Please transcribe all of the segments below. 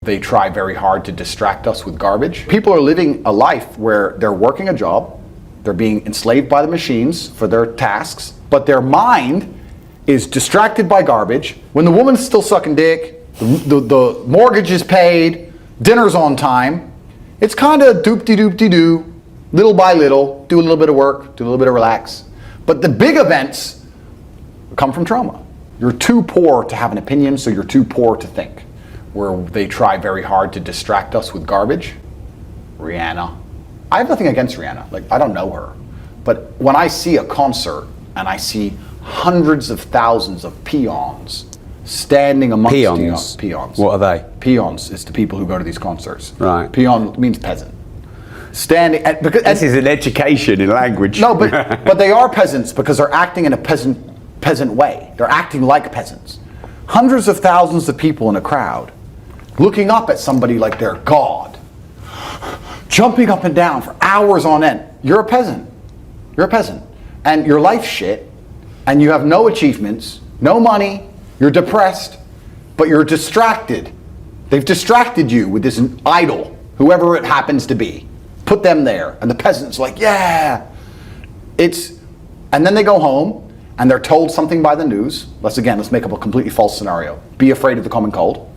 They try very hard to distract us with garbage. People are living a life where they're working a job, they're being enslaved by the machines for their tasks, but their mind is distracted by garbage. When the woman's still sucking dick, the mortgage is paid, dinner's on time, it's kind of doop-de-doop-de-doo, little by little, do a little bit of work, do a little bit of relax. But the big events come from trauma. You're too poor to have an opinion, so you're too poor to think. Where they try very hard to distract us with garbage. Rihanna. I have nothing against Rihanna. Like, I don't know her. But when I see a concert and I see hundreds of thousands of peons standing amongst peons. What are they? Peons is the people who go to these concerts. Right. Peon means peasant. This is an education in language. No, but they are peasants because they're acting in a peasant way. They're acting like peasants. Hundreds of thousands of people in a crowd looking up at somebody like they're God, jumping up and down for hours on end. You're a peasant. You're a peasant. And your life's shit, and you have no achievements, no money, you're depressed, but you're distracted. They've distracted you with this idol, whoever it happens to be. Put them there, and the peasant's like, yeah. And then they go home, and they're told something by the news. Let's make up a completely false scenario. Be afraid of the common cold.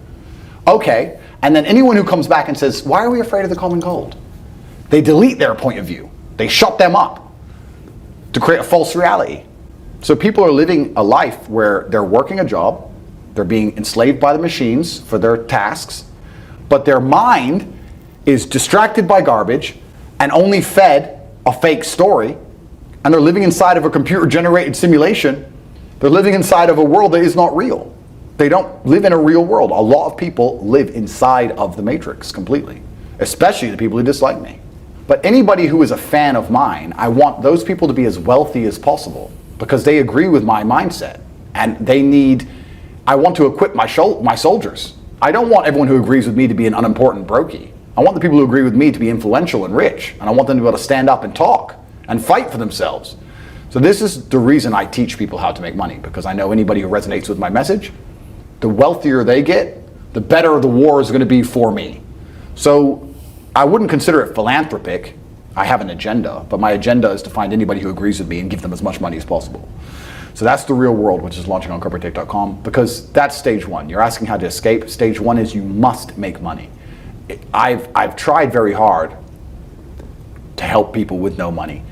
Okay, and then anyone who comes back and says, why are we afraid of the common cold? They delete their point of view. They shut them up to create a false reality. So people are living a life where they're working a job, they're being enslaved by the machines for their tasks, but their mind is distracted by garbage and only fed a fake story, and they're living inside of a computer-generated simulation. They're living inside of a world that is not real. They don't live in a real world. A lot of people live inside of the matrix completely, especially the people who dislike me. But anybody who is a fan of mine, I want those people to be as wealthy as possible because they agree with my mindset, and I want to equip my soldiers. I don't want everyone who agrees with me to be an unimportant brokey. I want the people who agree with me to be influential and rich, and I want them to be able to stand up and talk and fight for themselves. So this is the reason I teach people how to make money, because I know anybody who resonates with my message, the wealthier they get, the better the war is going to be for me. So I wouldn't consider it philanthropic. I have an agenda, but my agenda is to find anybody who agrees with me and give them as much money as possible. So that's the real world, which is launching on corporatetate.com, because that's stage one. You're asking how to escape. Stage one is you must make money. I've tried very hard to help people with no money,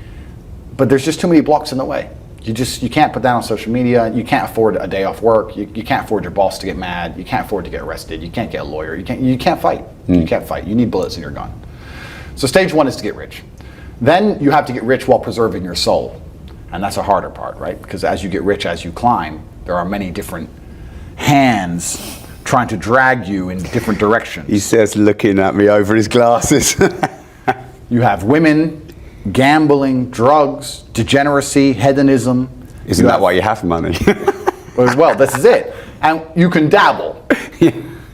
but there's just too many blocks in the way. You can't put that on social media. You can't afford a day off work. You can't afford your boss to get mad. You can't afford to get arrested. You can't get a lawyer. You can't fight. You can't fight. You need bullets in your gun. So stage one is to get rich. Then you have to get rich while preserving your soul. And that's a harder part, right? Because as you get rich, as you climb, there are many different hands trying to drag you in different directions. He says, looking at me over his glasses. You have women, gambling, drugs, degeneracy, hedonism. Isn't that why you have money? Well, this is it. And you can dabble,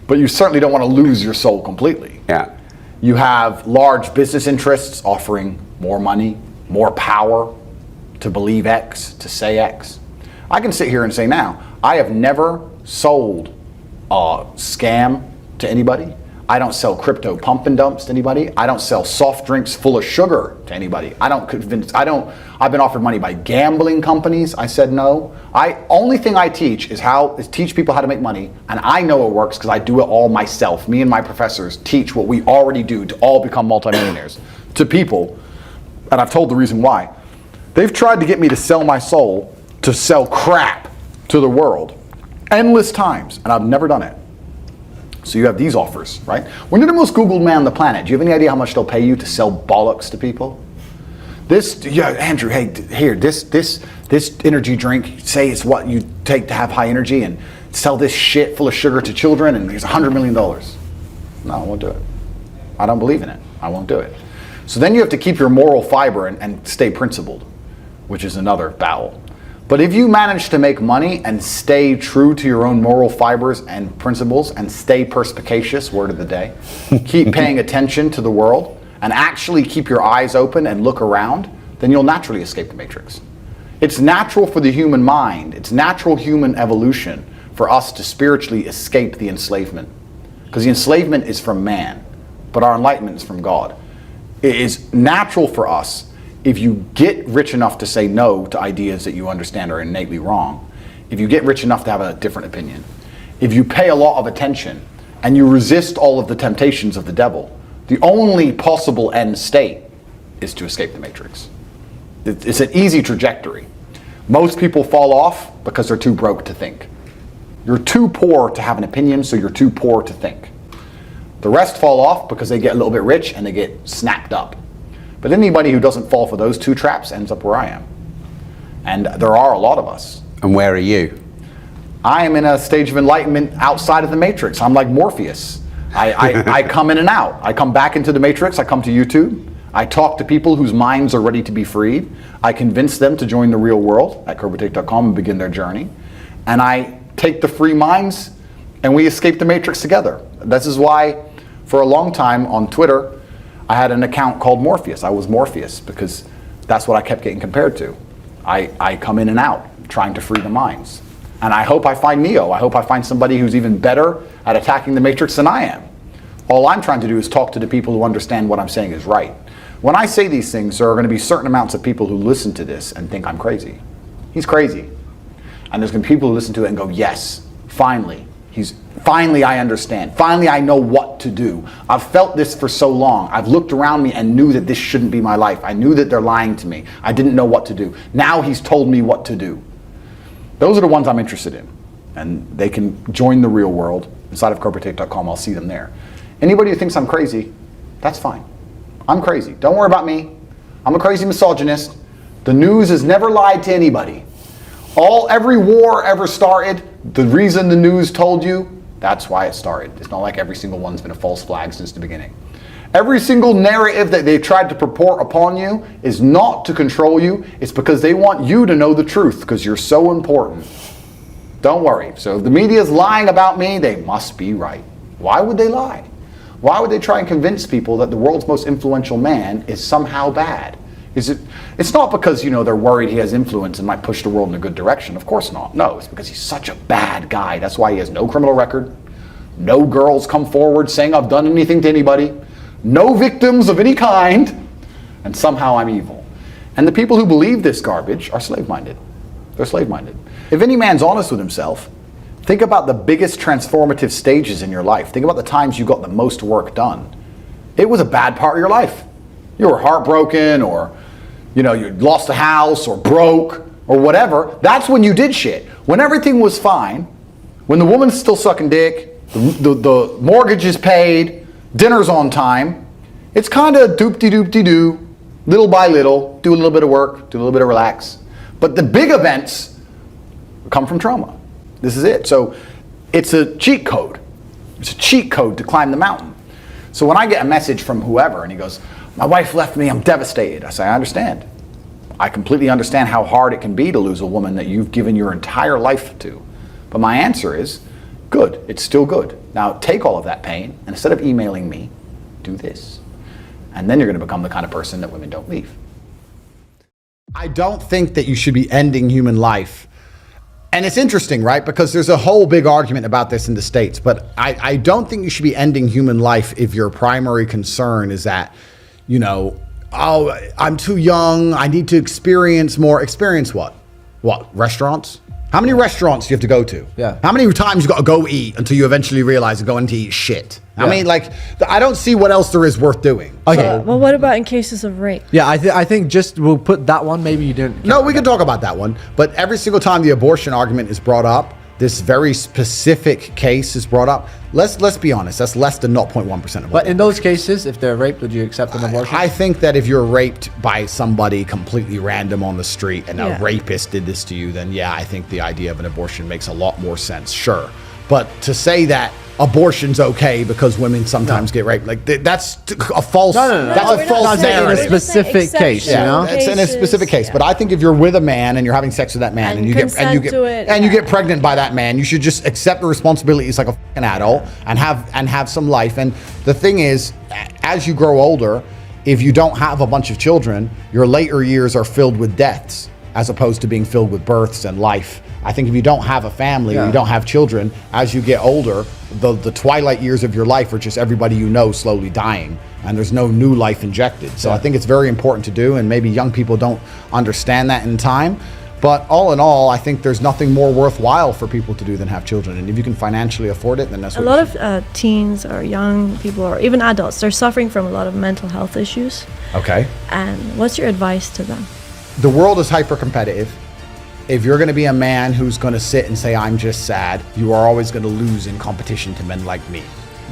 but you certainly don't want to lose your soul completely. Yeah. You have large business interests offering more money, more power to believe X, to say X. I can sit here and say now, I have never sold a scam to anybody. I don't sell crypto pump and dumps to anybody. I don't sell soft drinks full of sugar to anybody. I've been offered money by gambling companies. I said no. Only thing I teach is teach people how to make money, and I know it works because I do it all myself. Me and my professors teach what we already do to all become multimillionaires to people, and I've told the reason why. They've tried to get me to sell my soul to sell crap to the world endless times, and I've never done it. So you have these offers, right? When you're the most Googled man on the planet, do you have any idea how much they'll pay you to sell bollocks to people? Andrew, hey, here, this energy drink, say it's what you take to have high energy, and sell this shit full of sugar to children, and here's $100 million. No, I won't do it. I don't believe in it. I won't do it. So then you have to keep your moral fiber and stay principled, which is another battle. But if you manage to make money and stay true to your own moral fibers and principles and stay perspicacious, word of the day, keep paying attention to the world and actually keep your eyes open and look around, then you'll naturally escape the matrix. It's natural for the human mind, it's natural human evolution for us to spiritually escape the enslavement. because the enslavement is from man, but our enlightenment is from God. It is natural for us, if you get rich enough to say no to ideas that you understand are innately wrong, if you get rich enough to have a different opinion, if you pay a lot of attention and you resist all of the temptations of the devil, the only possible end state is to escape the matrix. It's an easy trajectory. Most people fall off because they're too broke to think. You're too poor to have an opinion, so you're too poor to think. The rest fall off because they get a little bit rich and they get snapped up. But anybody who doesn't fall for those two traps ends up where I am. And there are a lot of us. And where are you? I am in a stage of enlightenment outside of the matrix. I'm like Morpheus. I come in and out. I come back into the matrix. I come to YouTube. I talk to people whose minds are ready to be freed. I convince them to join the real world at CobraTake.com and begin their journey. And I take the free minds and we escape the matrix together. This is why for a long time on Twitter, I had an account called Morpheus. I was Morpheus because that's what I kept getting compared to. I come in and out trying to free the minds. And I hope I find Neo. I hope I find somebody who's even better at attacking the matrix than I am. All I'm trying to do is talk to the people who understand what I'm saying is right. When I say these things, there are going to be certain amounts of people who listen to this and think I'm crazy. He's crazy. And there's going to be people who listen to it and go, yes, finally. Finally I understand. Finally I know what to do. I've felt this for so long. I've looked around me and knew that this shouldn't be my life. I knew that they're lying to me. I didn't know what to do. Now he's told me what to do. Those are the ones I'm interested in. And they can join the real world. Inside of CobraTake.com, I'll see them there. Anybody who thinks I'm crazy, that's fine. I'm crazy. Don't worry about me. I'm a crazy misogynist. The news has never lied to anybody. Every war ever started, the reason the news told you, that's why it started. It's not like every single one's been a false flag since the beginning. Every single narrative that they've tried to purport upon you is not to control you. It's because they want you to know the truth because you're so important. Don't worry. So if the media is lying about me, they must be right. Why would they lie? Why would they try and convince people that the world's most influential man is somehow bad? It's not because, they're worried he has influence and might push the world in a good direction. Of course not. No, it's because he's such a bad guy. That's why he has no criminal record. No girls come forward saying I've done anything to anybody. No victims of any kind. And somehow I'm evil. And the people who believe this garbage are slave-minded. They're slave-minded. If any man's honest with himself, think about the biggest transformative stages in your life. Think about the times you got the most work done. It was a bad part of your life. You were heartbroken or, you lost a house or broke or whatever. That's when you did shit. When everything was fine, when the woman's still sucking dick, the mortgage is paid, dinner's on time, it's kind of doop-de-doop-de-doo, little by little, do a little bit of work, do a little bit of relax. But the big events come from trauma. This is it. So it's a cheat code. It's a cheat code to climb the mountain. So when I get a message from whoever and he goes, my wife left me, I'm devastated. I say, I understand. I completely understand how hard it can be to lose a woman that you've given your entire life to. But my answer is, good, it's still good. Now take all of that pain and instead of emailing me, do this. And then you're going to become the kind of person that women don't leave. I don't think that you should be ending human life. And it's interesting, right? Because there's a whole big argument about this in the States. But I don't think you should be ending human life if your primary concern is that, I'm too young, I need to experience more. Experience what? What, restaurants? How many restaurants do you have to go to? Yeah. How many times you got to go eat until you eventually realize you're going to eat shit? Yeah. I mean, I don't see what else there is worth doing. Okay. Well, what about in cases of rape? Yeah, I think just we'll put that one. Maybe you didn't. No, we can talk about that one. But every single time the abortion argument is brought up, this very specific case is brought up. Let's be honest. That's less than 0.1% of. But in those cases, if they're raped, would you accept an abortion? I think that if you're raped by somebody completely random on the street and Yeah. a rapist did this to you, then yeah, I think the idea of an abortion makes a lot more sense. Sure. But to say that abortion's okay because women sometimes get raped, that's a false. No. That's No, a we're false not saying in a narrative. specific case, you know? It's in a specific case, yeah. but I think if you're with a man and you're having sex with that man And and you consent to it, you yeah. get pregnant by that man, you should just accept the responsibilities like a fucking adult and have some life. And the thing is, as you grow older, if you don't have a bunch of children, your later years are filled with deaths as opposed to being filled with births and life I think if you don't have a family or you don't have children, as you get older, the twilight years of your life are just everybody you know slowly dying, and there's no new life injected. So I think it's very important to do, and maybe young people don't understand that in time. But all in all, I think there's nothing more worthwhile for people to do than have children. And if you can financially afford it, then that's what A lot of teens or young people or even adults, they're suffering from a lot of mental health issues. Okay. And what's your advice to them? The world is hyper competitive. If you're going to be a man who's going to sit and say, I'm just sad, you are always going to lose in competition to men like me.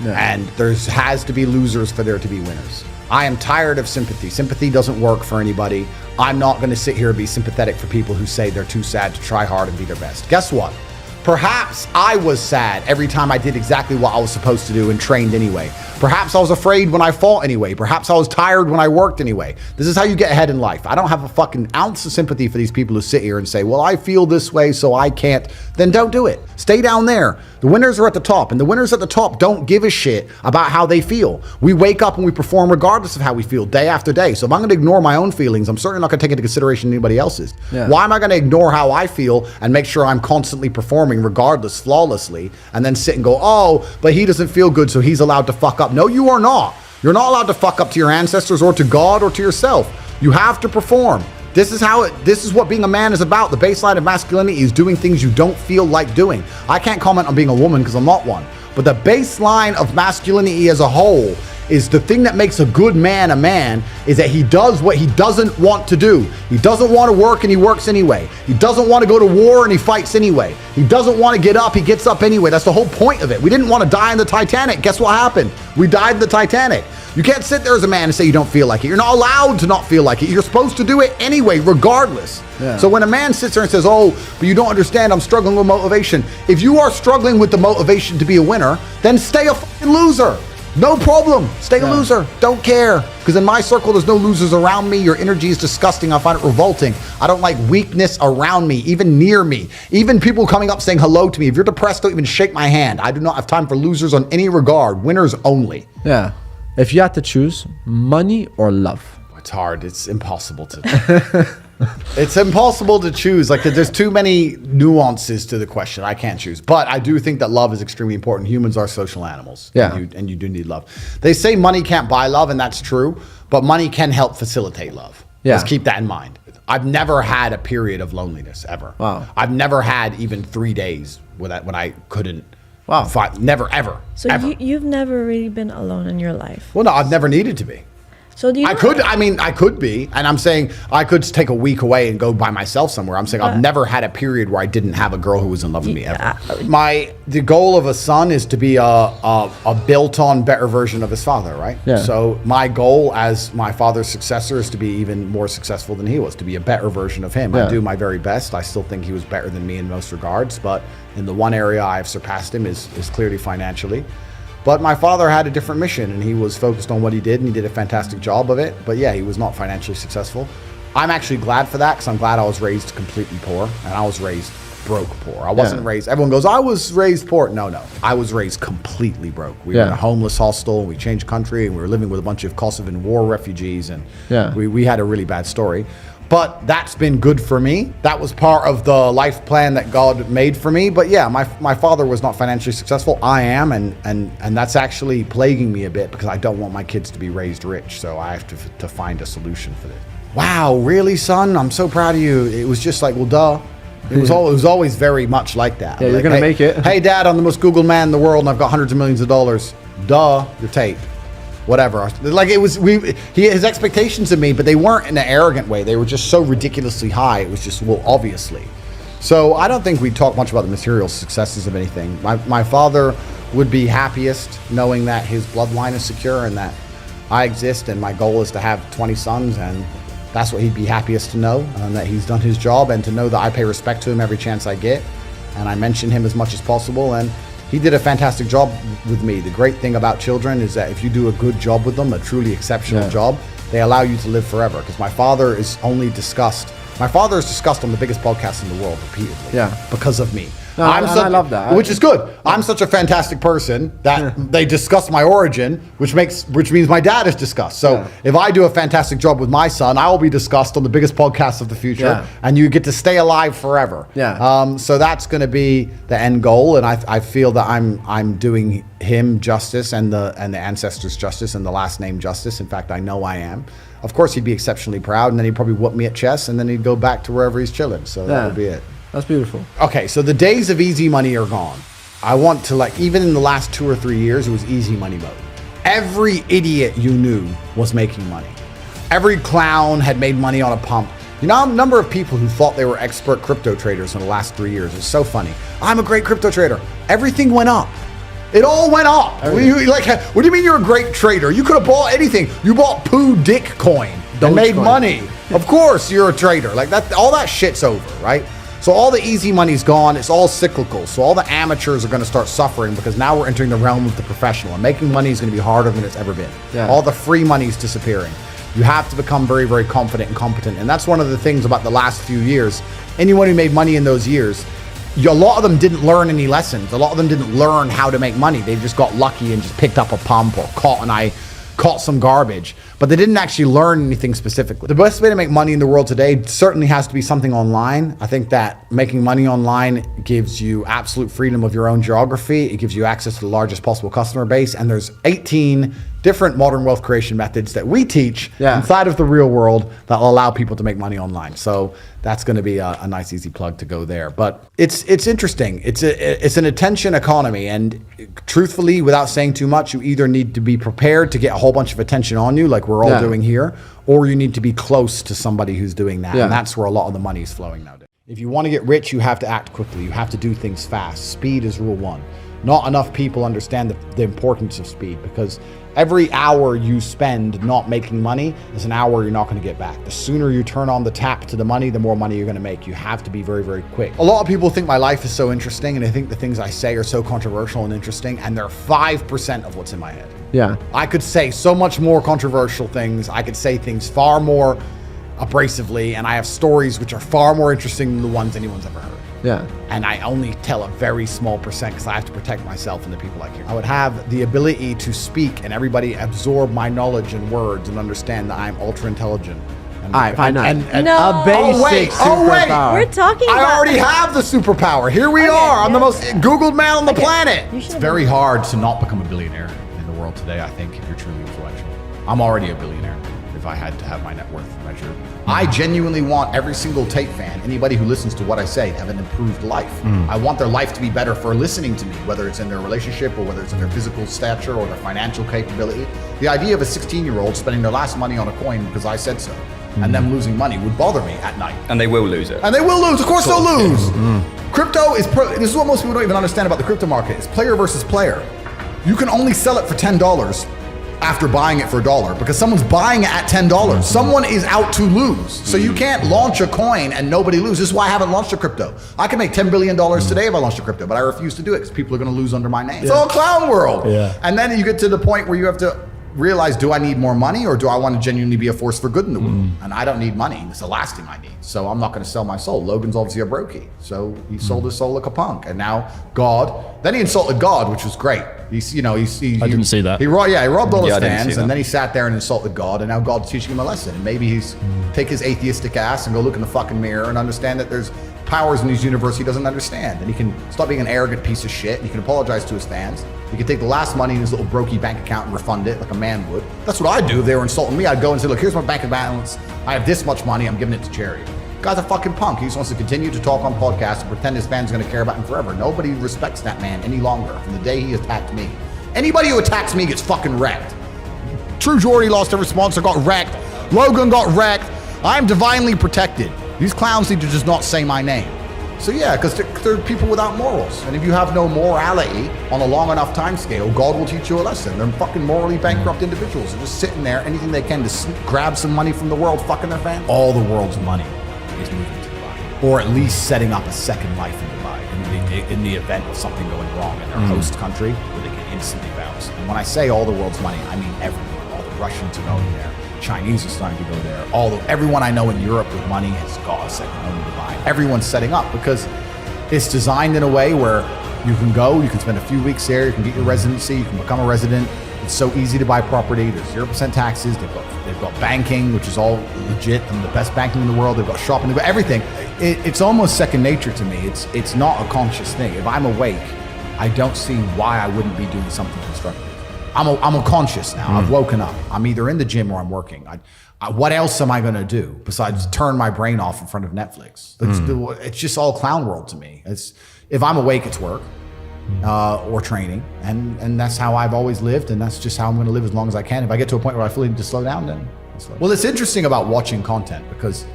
Yeah. And there has to be losers for there to be winners. I am tired of sympathy. Sympathy doesn't work for anybody. I'm not going to sit here and be sympathetic for people who say they're too sad to try hard and be their best. Guess what? Perhaps I was sad every time I did exactly what I was supposed to do and trained anyway. Perhaps I was afraid when I fought anyway. Perhaps I was tired when I worked anyway. This is how you get ahead in life. I don't have a fucking ounce of sympathy for these people who sit here and say, well, I feel this way, so I can't. Then don't do it. Stay down there. The winners are at the top, and the winners at the top don't give a shit about how they feel. We wake up and we perform regardless of how we feel day after day. So if I'm going to ignore my own feelings, I'm certainly not going to take into consideration anybody else's. Yeah. Why am I going to ignore how I feel and make sure I'm constantly performing regardless, flawlessly, and then sit and go, oh, but he doesn't feel good, so he's allowed to fuck up. No, you are not. You're not allowed to fuck up to your ancestors or to God or to yourself. You have to perform. This is what being a man is about. The baseline of masculinity is doing things you don't feel like doing. I can't comment on being a woman because I'm not one. But the baseline of masculinity as a whole is the thing that makes a good man a man is that he does what he doesn't want to do. He doesn't want to work and he works anyway. He doesn't want to go to war and he fights anyway. He doesn't want to get up, he gets up anyway. That's the whole point of it. We didn't want to die in the Titanic. Guess what happened? We died in the Titanic. You can't sit there as a man and say you don't feel like it. You're not allowed to not feel like it. You're supposed to do it anyway, regardless. Yeah. So when a man sits there and says, oh, but you don't understand, I'm struggling with motivation. If you are struggling with the motivation to be a winner, then stay a fucking loser. No problem. Stay a loser. Don't care. Because in my circle, there's no losers around me. Your energy is disgusting. I find it revolting. I don't like weakness around me, even near me. Even people coming up saying hello to me. If you're depressed, don't even shake my hand. I do not have time for losers on any regard. Winners only. Yeah. If you had to choose money or love. It's hard. It's impossible to It's impossible to choose. Like, there's too many nuances to the question. I can't choose. But I do think that love is extremely important. Humans are social animals. Yeah. And you do need love. They say money can't buy love, and that's true. But money can help facilitate love. Yeah. Let's keep that in mind. I've never had a period of loneliness, ever. Wow. I've never had even 3 days when I couldn't. Wow. Never, ever. So ever. You've never really been alone in your life? Well, no, I've never needed to be. So do you? I could be, and I'm saying I could take a week away and go by myself somewhere. I'm saying I've never had a period where I didn't have a girl who was in love with me ever. The goal of a son is to be a built-on, better version of his father, right? Yeah. So my goal as my father's successor is to be even more successful than he was, to be a better version of him. Yeah. I do my very best. I still think he was better than me in most regards, but in the one area I've surpassed him is clearly financially. But my father had a different mission, and he was focused on what he did, and he did a fantastic job of it. But yeah, he was not financially successful. I'm actually glad for that, because I'm glad I was raised completely poor, and I was raised broke poor. I wasn't raised, everyone goes, I was raised poor. No. I was raised completely broke. We were in a homeless hostel, and we changed country, and we were living with a bunch of Kosovan war refugees, and we had a really bad story. But that's been good for me. That was part of the life plan that God made for me. But yeah, my father was not financially successful. I am, and that's actually plaguing me a bit because I don't want my kids to be raised rich. So I have to find a solution for this. Wow, really, son? I'm so proud of you. It was just like, well, duh. It was always very much like that. Yeah, like, you're gonna make it. Hey, Dad, I'm the most Googled man in the world, and I've got hundreds of millions of dollars. Duh, you're Tate. Whatever. Like, it was, his expectations of me, but they weren't in an arrogant way. They were just so ridiculously high. It was just, well, obviously. So I don't think we talk much about the material successes of anything. My father would be happiest knowing that his bloodline is secure and that I exist, and my goal is to have 20 sons, and that's what he'd be happiest to know, and that he's done his job, and to know that I pay respect to him every chance I get, and I mention him as much as possible. And he did a fantastic job with me. The great thing about children is that if you do a good job with them, a truly exceptional job, they allow you to live forever. Because my father is discussed on the biggest podcast in the world repeatedly because of me. No, and I love that. Which is good. I'm such a fantastic person that they discuss my origin, which means my dad is discussed. So if I do a fantastic job with my son, I will be discussed on the biggest podcast of the future, and you get to stay alive forever. Yeah. So that's going to be the end goal, and I feel that I'm doing him justice and the ancestors justice and the last name justice. In fact, I know I am. Of course, he'd be exceptionally proud, and then he'd probably whoop me at chess, and then he'd go back to wherever he's chilling. So that would be it. That's beautiful. Okay, so the days of easy money are gone. I want to, like, even in the last 2 or 3 years, it was easy money mode. Every idiot you knew was making money. Every clown had made money on a pump. You know, a number of people who thought they were expert crypto traders in the last 3 years. It's so funny. I'm a great crypto trader. Everything went up. It all went up. What do you mean you're a great trader? You could have bought anything. You bought poo dick coin and made money. Of course you're a trader. Like that, all that shit's over, right? So all the easy money's gone. It's all cyclical. So all the amateurs are going to start suffering because now we're entering the realm of the professional, and making money is going to be harder than it's ever been. Yeah. All the free money's disappearing. You have to become very, very confident and competent. And that's one of the things about the last few years. Anyone who made money in those years, a lot of them didn't learn any lessons. A lot of them didn't learn how to make money. They just got lucky and just picked up a pump or caught some garbage, but they didn't actually learn anything specifically. The best way to make money in the world today certainly has to be something online. I think that making money online gives you absolute freedom of your own geography. It gives you access to the largest possible customer base, and there's 18 different modern wealth creation methods that we teach inside of the real world that will allow people to make money online. So that's going to be a nice, easy plug to go there. But it's interesting. It's an attention economy, and truthfully, without saying too much, you either need to be prepared to get a whole bunch of attention on you, like we're all doing here, or you need to be close to somebody who's doing that, and that's where a lot of the money is flowing nowadays. If you want to get rich, you have to act quickly. You have to do things fast. Speed is rule one. Not enough people understand the importance of speed, because every hour you spend not making money is an hour you're not going to get back. The sooner you turn on the tap to the money, the more money you're going to make. You have to be very, very quick. A lot of people think my life is so interesting, and they think the things I say are so controversial and interesting, and they're 5% of what's in my head. Yeah. I could say so much more controversial things. I could say things far more abrasively, and I have stories which are far more interesting than the ones anyone's ever heard. Yeah. And I only tell a very small percent because I have to protect myself and the people I care. I would have the ability to speak and everybody absorb my knowledge and words and understand that I'm ultra intelligent. All right, fine. No. A basic superpower. We're talking I about already have the superpower. Here we are. I'm the most Googled man on the planet. It's very hard to not become a billionaire in the world today, I think, if you're truly influential. I'm already a billionaire if I had to have my net worth measured. I genuinely want every single Tate fan, anybody who listens to what I say, to have an improved life. I want their life to be better for listening to me, whether it's in their relationship or whether it's in their physical stature or their financial capability. The idea of a 16-year-old spending their last money on a coin because I said so, and them losing money would bother me at night. And they will lose it. And they will lose. Of course they'll lose. Crypto is, this is what most people don't even understand about the crypto market. It's player versus player. You can only sell it for $10 after buying it for $1 because someone's buying it at $10. Someone is out to lose. So you can't launch a coin and nobody loses. This is why I haven't launched a crypto. I can make $10 billion today if I launched a crypto, but I refuse to do it because people are going to lose under my name. It's all clown world. And then you get to the point where you have to realize, do I need more money or do I want to genuinely be a force for good in the world? And I don't need money. It's the last thing I need. So I'm not going to sell my soul. Logan's obviously a brokey. So he sold his soul like a punk. And now God, then he insulted God, which was great. I didn't see that. He robbed all his I didn't fans, see and that. then he sat there and insulted God, and now God's teaching him a lesson. And maybe he's take his atheistic ass and go look in the fucking mirror and understand that there's powers in his universe he doesn't understand. And he can stop being an arrogant piece of shit, and he can apologize to his fans. He can take the last money in his little brokey bank account and refund it like a man would. That's what I'd do if they were insulting me. I'd go and say, look, here's my bank balance. I have this much money. I'm giving it to charity. Guy's a fucking punk. He just wants to continue to talk on podcasts and pretend his fans are going to care about him forever. Nobody respects that man any longer from the day he attacked me. Anybody who attacks me gets fucking wrecked. True Jordy lost every sponsor, got wrecked. Logan got wrecked. I'm divinely protected. These clowns need to just not say my name. So yeah, because they're people without morals. And if you have no morality on a long enough time scale, God will teach you a lesson. They're fucking morally bankrupt individuals. They're just sitting there, anything they can to grab some money from the world, fucking their fans. All the world's money is moving to Dubai. Or at least setting up a second life in Dubai in the event of something going wrong in their host country where they can instantly bounce. And when I say all the world's money, I mean everywhere. All the Russians are going there. Chinese are starting to go there. Everyone I know in Europe with money has got a second home in Dubai. Everyone's setting up because It's designed in a way where you can go, you can spend a few weeks there, you can get your residency, you can become a resident. It's so easy to buy property. There's 0% taxes. They've got banking, which is all legit and the best banking in the world. They've got shopping, they've got everything. It's almost second nature to me. It's not a conscious thing. If I'm awake, I don't see why I wouldn't be doing something constructive. I'm a conscious now. I've woken up. I'm either in the gym or I'm working. What else am I going to do besides turn my brain off in front of Netflix? It's just all clown world to me. If I'm awake, it's work or training, and that's how I've always lived, and that's just how I'm going to live as long as I can. If I get to a point where I feel need to slow down, then I'll slow down. Well, it's interesting about watching content because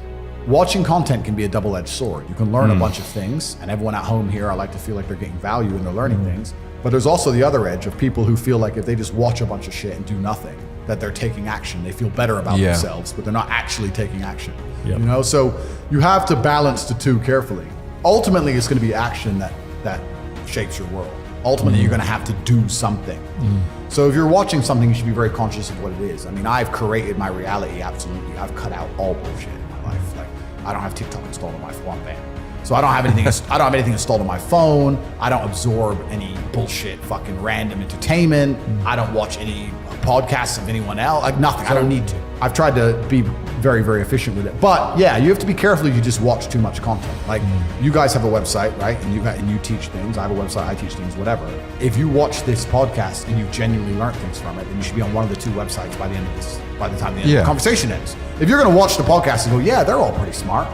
watching content can be a double-edged sword. You can learn a bunch of things, and everyone at home here, I like to feel like they're getting value and they're learning things. But there's also the other edge of people who feel like if they just watch a bunch of shit and do nothing, that they're taking action. They feel better about themselves, but they're not actually taking action. Yep. You know, so you have to balance the two carefully. Ultimately, it's going to be action that shapes your world. Ultimately, you're going to have to do something. So if you're watching something, you should be very conscious of what it is. I mean, I've created my reality, absolutely. I've cut out all bullshit in my life. Like, I don't have TikTok installed on my phone, man. So I don't have anything installed on my phone. I don't absorb any bullshit, fucking random entertainment. I don't watch any podcasts of anyone else. Like nothing. I don't need to. I've tried to be very, very efficient with it. But yeah, you have to be careful if you just watch too much content. Like you guys have a website, right? And you teach things. I have a website. I teach things. Whatever. If you watch this podcast and you genuinely learn things from it, then you should be on one of the two websites by the end of this. By the time the conversation ends. If you're going to watch the podcast and go, yeah, they're all pretty smart.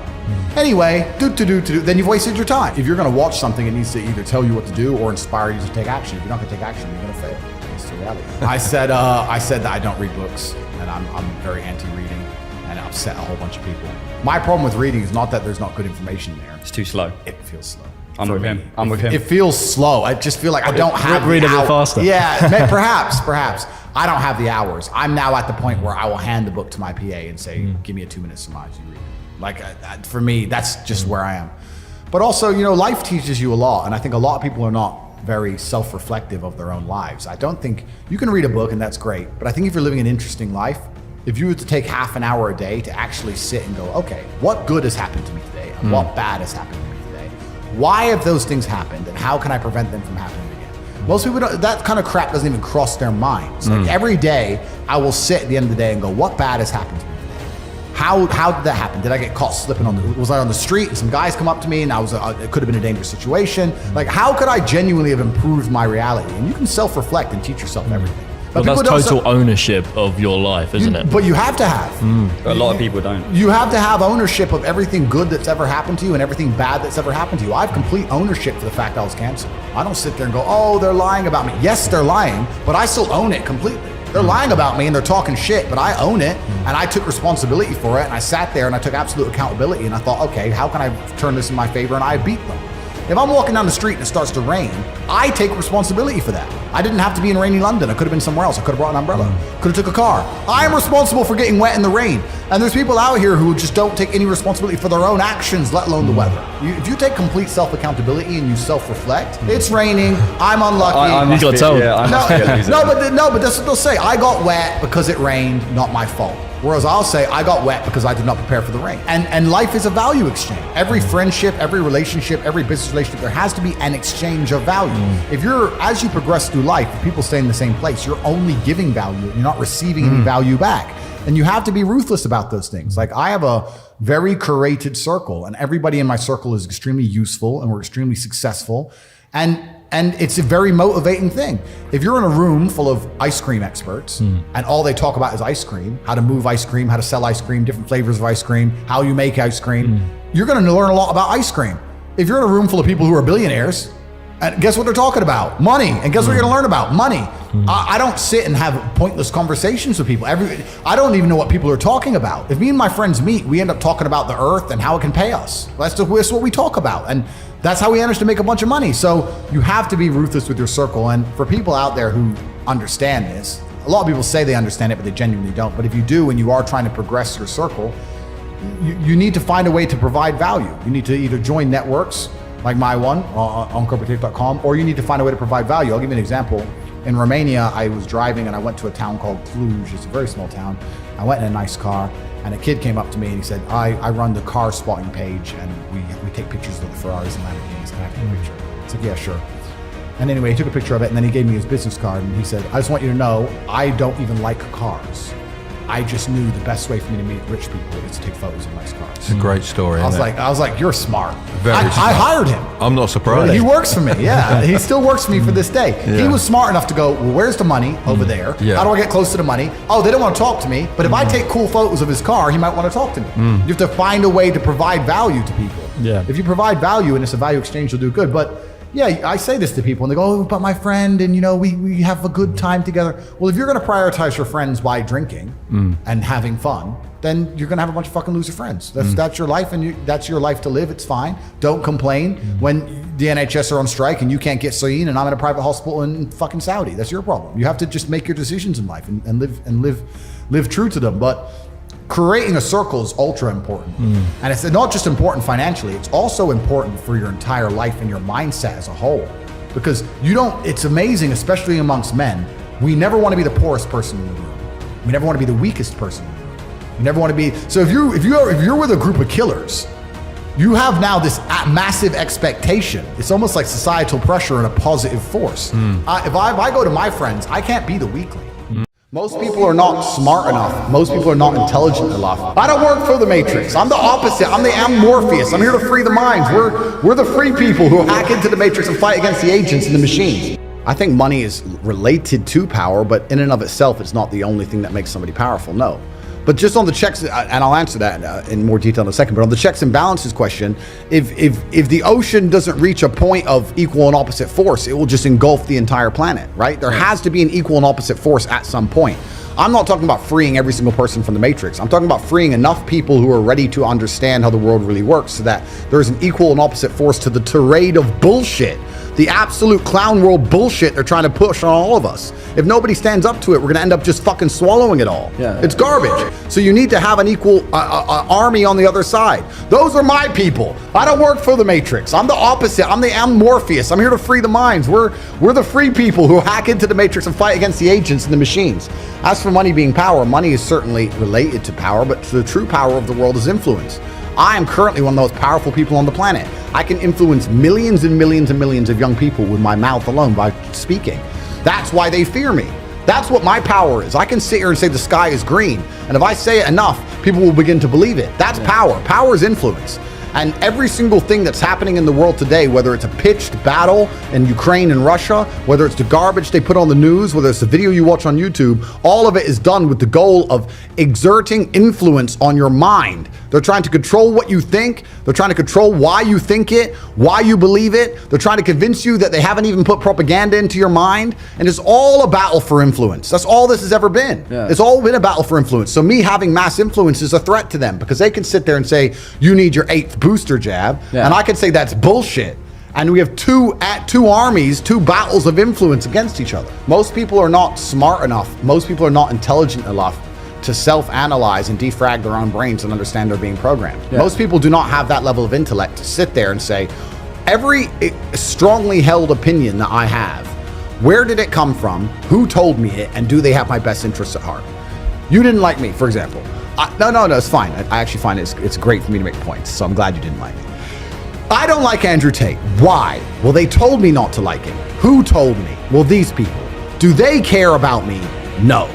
Anyway, then you've wasted your time. If you're going to watch something, it needs to either tell you what to do or inspire you to take action. If you're not going to take action, you're going to fail. That's the reality. I said that I don't read books, and I'm very anti-reading, and it upset a whole bunch of people. My problem with reading is not that there's not good information there. It's too slow. It feels slow. I'm with him. It feels slow. I just feel like I don't have read a bit faster. Yeah, perhaps. I don't have the hours. I'm now at the point where I will hand the book to my PA and say, give me a 2-minute surmise, you read it. Like, for me, that's just where I am. But also, you know, life teaches you a lot. And I think a lot of people are not very self-reflective of their own lives. I don't think, you can read a book and that's great. But I think if you're living an interesting life, if you were to take half an hour a day to actually sit and go, okay, what good has happened to me today? And what bad has happened to me today? Why have those things happened? And how can I prevent them from happening again? Most people don't, that kind of crap doesn't even cross their minds. Like every day, I will sit at the end of the day and go, what bad has happened to me? How did that happen? Did I get caught slipping was I on the street and some guys come up to me and it could have been a dangerous situation? Like, how could I genuinely have improved my reality? And you can self-reflect and teach yourself everything. But that's total ownership of your life, isn't it? But you have to have. A lot of people don't. You have to have ownership of everything good that's ever happened to you and everything bad that's ever happened to you. I have complete ownership for the fact I was canceled. I don't sit there and go, oh, they're lying about me. Yes, they're lying, but I still own it completely. They're lying about me and they're talking shit, but I own it and I took responsibility for it and I sat there and I took absolute accountability and I thought, okay, how can I turn this in my favor? And I beat them. If I'm walking down the street and it starts to rain, I take responsibility for that. I didn't have to be in rainy London. I could have been somewhere else. I could have brought an umbrella. Could have took a car. I am responsible for getting wet in the rain. And there's people out here who just don't take any responsibility for their own actions, let alone the weather. If you take complete self-accountability and you self-reflect, it's raining, I'm unlucky. You got told. No, but that's what they'll say. I got wet because it rained, not my fault. Whereas I'll say I got wet because I did not prepare for the rain. And life is a value exchange. Every friendship, every relationship, every business relationship, there has to be an exchange of value. If as you progress through life, if people stay in the same place, you're only giving value. You're not receiving any value back. And you have to be ruthless about those things. Like, I have a very curated circle and everybody in my circle is extremely useful and we're extremely successful. And it's a very motivating thing. If you're in a room full of ice cream experts and all they talk about is ice cream, how to move ice cream, how to sell ice cream, different flavors of ice cream, how you make ice cream, you're gonna learn a lot about ice cream. If you're in a room full of people who are billionaires, and guess what they're talking about? Money. And guess what you're gonna learn about? Money. I don't sit and have pointless conversations with people. I don't even know what people are talking about. If me and my friends meet, we end up talking about the earth and how it can pay us. That's what we talk about. And that's how we manage to make a bunch of money. So you have to be ruthless with your circle. And for people out there who understand this, a lot of people say they understand it, but they genuinely don't. But if you do, and you are trying to progress your circle, you need to find a way to provide value. You need to either join networks like my one on corporative.com, or you need to find a way to provide value. I'll give you an example. In Romania, I was driving and I went to a town called Cluj. It's a very small town. I went in a nice car and a kid came up to me and he said, I run the car spotting page and we take pictures of the Ferraris and Lamborghinis. Can I take a picture? I said, yeah, sure. And anyway, he took a picture of it and then he gave me his business card and he said, I just want you to know, I don't even like cars. I just knew the best way for me to meet rich people is to take photos of nice cars. It's a great story. I was like, you're smart. Very smart. I hired him. I'm not surprised. He works for me. Yeah, he still works for me for this day. Yeah. He was smart enough to go, well, where's the money over there? Yeah. How do I get close to the money? Oh, they don't want to talk to me. But if I take cool photos of his car, he might want to talk to me. You have to find a way to provide value to people. Yeah. If you provide value and it's a value exchange, you'll do good. But yeah, I say this to people and they go, oh, but my friend, and we have a good time together. Well, if you're going to prioritize your friends by drinking and having fun, then you're going to have a bunch of fucking loser friends. That's your life and that's your life to live. It's fine. Don't complain when the NHS are on strike and you can't get seen and I'm in a private hospital in fucking Saudi. That's your problem. You have to just make your decisions in life and live true to them. But creating a circle is ultra important. And it's not just important financially, it's also important for your entire life and your mindset as a whole. Because it's amazing, especially amongst men, we never want to be the poorest person in the room. We never want to be the weakest person in the room. We never want to be, so if you're with a group of killers, you have now this massive expectation. It's almost like societal pressure and a positive force. If I go to my friends, I can't be the weakling. Most people are not smart enough. Most people are not intelligent enough. I don't work for the Matrix. I'm the opposite. I'm Morpheus. I'm here to free the minds. We're the free people who hack into the Matrix and fight against the agents and the machines. I think money is related to power, but in and of itself, it's not the only thing that makes somebody powerful. No. But just on the checks, and I'll answer that in more detail in a second, but on the checks and balances question, if the ocean doesn't reach a point of equal and opposite force, it will just engulf the entire planet, right? There has to be an equal and opposite force at some point. I'm not talking about freeing every single person from the Matrix. I'm talking about freeing enough people who are ready to understand how the world really works so that there's an equal and opposite force to the tirade of bullshit, the absolute clown world bullshit they're trying to push on all of us. If nobody stands up to it, we're gonna end up just fucking swallowing it all. Yeah. It's garbage. So you need to have an equal army on the other side. Those are my people. I don't work for the Matrix. I'm the opposite. I'm Morpheus. I'm here to free the minds. We're the free people who hack into the Matrix and fight against the agents and the machines. As for money being power, money is certainly related to power, but the true power of the world is influence. I am currently one of the most powerful people on the planet. I can influence millions and millions and millions of young people with my mouth alone by speaking. That's why they fear me. That's what my power is. I can sit here and say the sky is green, and if I say it enough, people will begin to believe it. That's power. Power is influence. And every single thing that's happening in the world today, whether it's a pitched battle in Ukraine and Russia, whether it's the garbage they put on the news, whether it's the video you watch on YouTube, all of it is done with the goal of exerting influence on your mind. They're trying to control what you think. They're trying to control why you think it, why you believe it. They're trying to convince you that they haven't even put propaganda into your mind. And it's all a battle for influence. That's all this has ever been. Yeah. It's all been a battle for influence. So me having mass influence is a threat to them because they can sit there and say, you need your 8th booster jab. Yeah. And I can say that's bullshit. And we have two armies, two battles of influence against each other. Most people are not smart enough. Most people are not intelligent enough to self-analyze and defrag their own brains and understand they're being programmed. Yeah. Most people do not have that level of intellect to sit there and say, every strongly held opinion that I have, where did it come from? Who told me it? And do they have my best interests at heart? You didn't like me, for example. No, it's fine. I actually find it's great for me to make points, so I'm glad you didn't like me. I don't like Andrew Tate. Why? Well, they told me not to like him. Who told me? Well, these people. Do they care about me? No.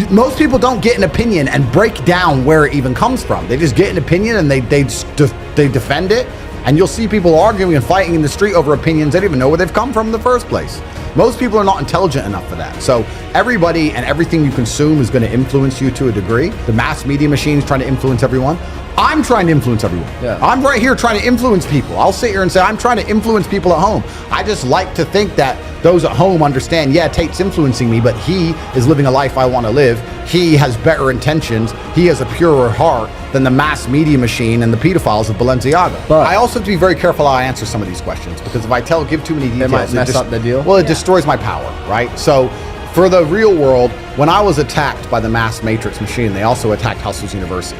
Most people don't get an opinion and break down where it even comes from. They just get an opinion and they defend it. And you'll see people arguing and fighting in the street over opinions they don't even know where they've come from in the first place. Most people are not intelligent enough for that. So everybody and everything you consume is going to influence you to a degree. The mass media machine is trying to influence everyone. I'm trying to influence everyone. Yeah. I'm right here trying to influence people. I'll sit here and say, I'm trying to influence people at home. I just like to think that those at home understand, yeah, Tate's influencing me, but he is living a life I want to live. He has better intentions. He has a purer heart than the mass media machine and the pedophiles of Balenciaga. But I also have to be very careful how I answer some of these questions because if I give too many details, might mess up the deal. Well, it destroys my power, right? So For the real world, when I was attacked by the mass matrix machine, they also attacked Hustles University,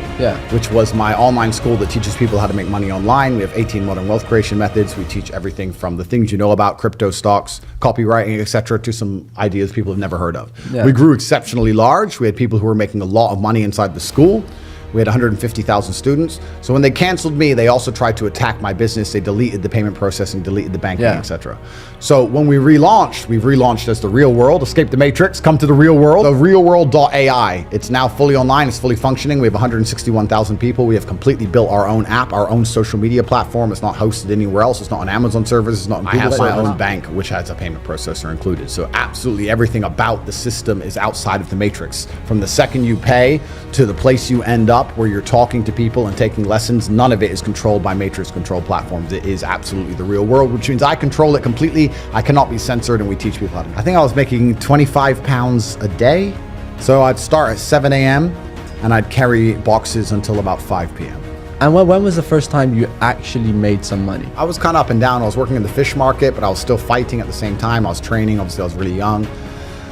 which was my online school that teaches people how to make money online. We have 18 modern wealth creation methods. We teach everything from the things you know about crypto, stocks, copywriting, etc., to some ideas people have never heard of. We grew exceptionally large. We had people who were making a lot of money inside the school. We had 150,000 students. So when they canceled me, they also tried to attack my business. They deleted the payment processing, deleted the banking, etc. So when we've relaunched as the real world, escape the matrix, come to the real world, the realworld.ai. It's now fully online, it's fully functioning. We have 161,000 people. We have completely built our own app, our own social media platform. It's not hosted anywhere else. It's not on Amazon servers. It's not on Google. I have my own bank, which has a payment processor included. So absolutely everything about the system is outside of the matrix. From the second you pay to the place you end up, where you're talking to people and taking lessons, none of it is controlled by matrix control platforms. It is absolutely the real world, which means I control it completely. I cannot be censored, and we teach people how to. I think I was making 25 pounds a day. So I'd start at 7 a.m. and I'd carry boxes until about 5 p.m. And when was the first time you actually made some money? I was kind of up and down. I was working in the fish market, but I was still fighting at the same time. I was training. Obviously, I was really young.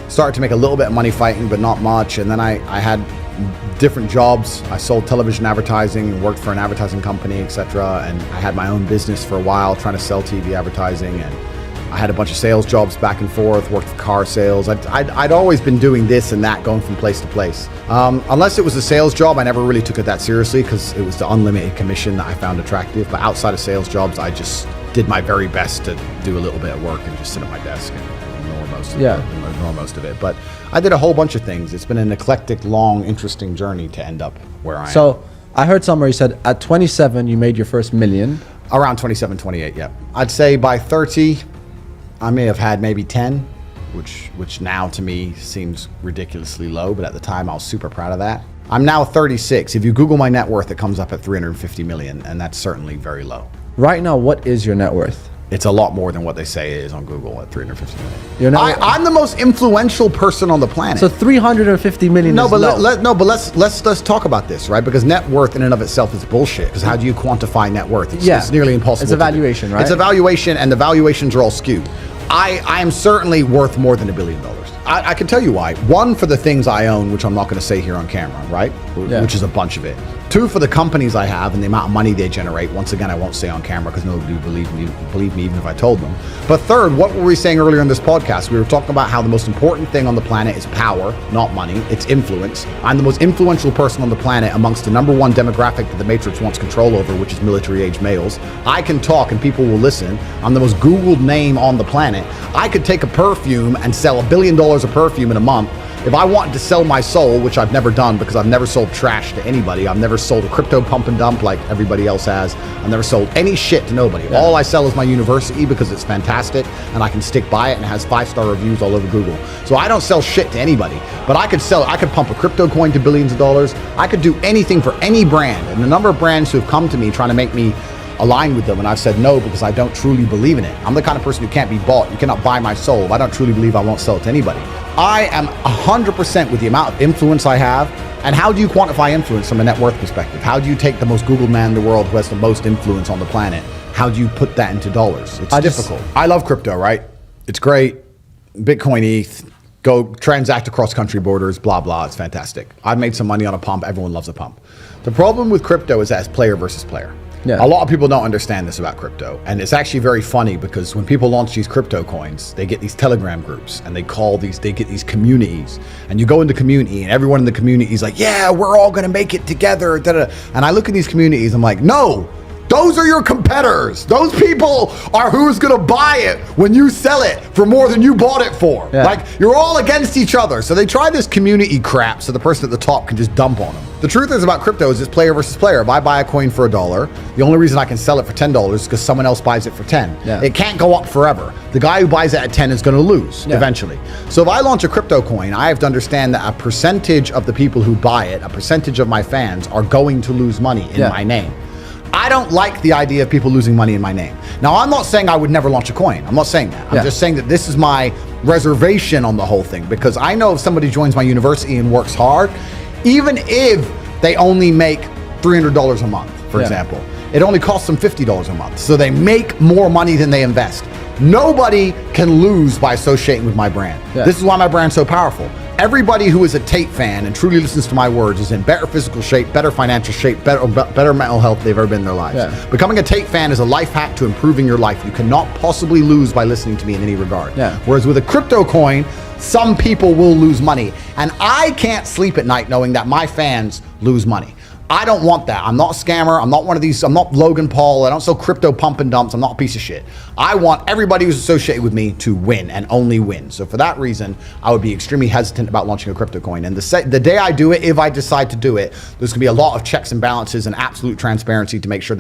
Started to make a little bit of money fighting, but not much. And then I had different jobs. I sold television advertising and worked for an advertising company, etc. And I had my own business for a while trying to sell TV advertising, and I had a bunch of sales jobs back and forth, worked for car sales. I'd always been doing this and that, going from place to place. Unless it was a sales job, I never really took it that seriously because it was the unlimited commission that I found attractive. But outside of sales jobs, I just did my very best to do a little bit of work and just sit at my desk and ignore most of it. But I did a whole bunch of things. It's been an eclectic, long, interesting journey to end up where I am. So I heard somewhere you said at 27 you made your first million. Around 27, 28, yeah. I'd say by 30, I may have had maybe 10, which now to me seems ridiculously low, but at the time I was super proud of that. I'm now 36. If you Google my net worth, it comes up at 350 million, and that's certainly very low. Right now, what is your net worth? It's a lot more than what they say it is on Google at 350 million. I'm the most influential person on the planet. So 350 million is low. Let's talk about this, right? Because net worth in and of itself is bullshit. Because how do you quantify net worth? It's nearly impossible. It's a valuation, right? It's a valuation, and the valuations are all skewed. I am certainly worth more than $1 billion. I can tell you why. One, for the things I own, which I'm not going to say here on camera, right? Which is a bunch of it. Two, for the companies I have and the amount of money they generate. Once again, I won't say on camera because nobody would believe me even if I told them. But third, what were we saying earlier in this podcast? We were talking about how the most important thing on the planet is power, not money. It's influence. I'm the most influential person on the planet amongst the number one demographic that the Matrix wants control over, which is military-age males. I can talk and people will listen. I'm the most Googled name on the planet. I could take a perfume and sell $1 billion of perfume in a month. If I wanted to sell my soul, which I've never done because I've never sold trash to anybody. I've never sold a crypto pump and dump like everybody else has. I've never sold any shit to nobody. Yeah. All I sell is my university because it's fantastic and I can stick by it and it has 5-star reviews all over Google. So I don't sell shit to anybody, but I could pump a crypto coin to billions of dollars. I could do anything for any brand. And the number of brands who have come to me trying to make me align with them, and I've said no because I don't truly believe in it. I'm the kind of person who can't be bought. You cannot buy my soul. If I don't truly believe, I won't sell it to anybody. I am 100% with the amount of influence I have. And how do you quantify influence from a net worth perspective? How do you take the most Googled man in the world who has the most influence on the planet? How do you put that into dollars? It's difficult. I love crypto, right? It's great. Bitcoin, ETH, go transact across country borders, blah, blah. It's fantastic. I've made some money on a pump. Everyone loves a pump. The problem with crypto is that it's player versus player. Yeah. A lot of people don't understand this about crypto. And it's actually very funny because when people launch these crypto coins, they get these Telegram groups and they get these communities. And you go into community and everyone in the community is like, yeah, we're all going to make it together. Da-da. And I look at these communities, I'm like, no, those are your competitors. Those people are who's going to buy it when you sell it for more than you bought it for. Yeah. Like, you're all against each other. So they try this community crap so the person at the top can just dump on them. The truth is about crypto is it's player versus player. If I buy a coin for $1, the only reason I can sell it for $10 is because someone else buys it for 10. Yeah. It can't go up forever. The guy who buys it at 10 is going to lose eventually. So if I launch a crypto coin, I have to understand that a percentage of the people who buy it, a percentage of my fans are going to lose money in my name. I don't like the idea of people losing money in my name. Now, I'm not saying I would never launch a coin. I'm not saying that. I'm just saying that this is my reservation on the whole thing, because I know if somebody joins my university and works hard, even if they only make $300 a month, for example, it only costs them $50 a month. So they make more money than they invest. Nobody can lose by associating with my brand. Yeah. This is why my brand's so powerful. Everybody who is a Tate fan and truly listens to my words is in better physical shape, better financial shape, better mental health they've ever been in their lives. Yeah. Becoming a Tate fan is a life hack to improving your life. You cannot possibly lose by listening to me in any regard. Yeah. Whereas with a crypto coin, some people will lose money. And I can't sleep at night knowing that my fans lose money. I don't want that. I'm not a scammer. I'm not one of these. I'm not Logan Paul. I don't sell crypto pump and dumps. I'm not a piece of shit. I want everybody who's associated with me to win and only win. So for that reason, I would be extremely hesitant about launching a crypto coin. And the day I do it, if I decide to do it, there's going to be a lot of checks and balances and absolute transparency to make sure that